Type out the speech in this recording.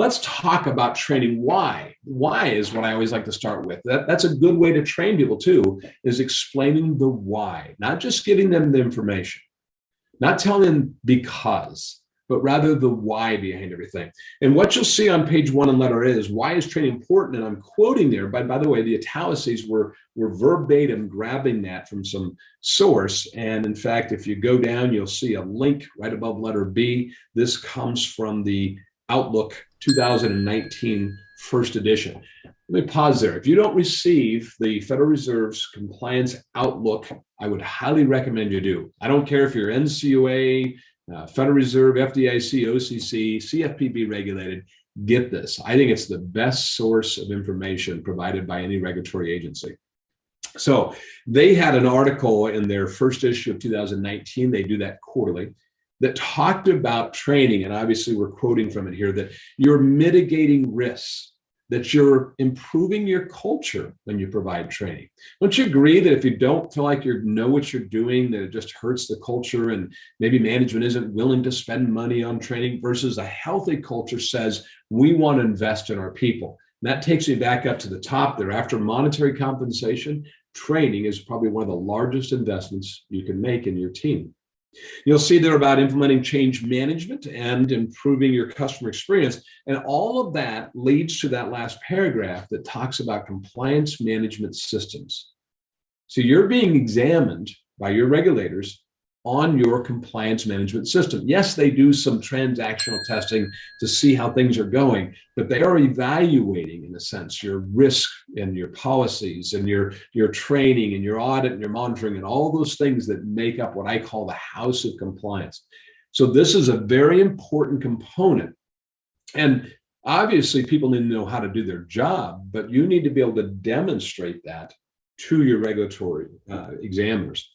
Let's talk about training. Why is what I always like to start with. That's a good way to train people too, is explaining the why, not just giving them the information, not telling them because, but rather the why behind everything. And what you'll see on page 1 in letter A is why is training important? And I'm quoting there, by the way, the italics were verbatim grabbing that from some source. And in fact, if you go down, you'll see a link right above letter B. This comes from the Outlook 2019 first edition. Let me pause there. If you don't receive the Federal Reserve's Compliance Outlook, I would highly recommend you do. I don't care if you're NCUA, Federal Reserve, FDIC, OCC, CFPB regulated, get this. I think it's the best source of information provided by any regulatory agency. So they had an article in their first issue of 2019, they do that quarterly, that talked about training, and obviously we're quoting from it here, that you're mitigating risks, that you're improving your culture when you provide training. Don't you agree that if you don't feel like you know what you're doing, that it just hurts the culture and maybe management isn't willing to spend money on training, versus a healthy culture says, we want to invest in our people. And that takes me back up to the top there. After monetary compensation, training is probably one of the largest investments you can make in your team. You'll see there about implementing change management and improving your customer experience. And all of that leads to that last paragraph that talks about compliance management systems. So you're being examined by your regulators on your compliance management system. Yes, they do some transactional testing to see how things are going, but they are evaluating, in a sense, your risk and your policies and your training and your audit and your monitoring and all those things that make up what I call the house of compliance. So this is a very important component. And obviously, people need to know how to do their job, but you need to be able to demonstrate that to your regulatory examiners.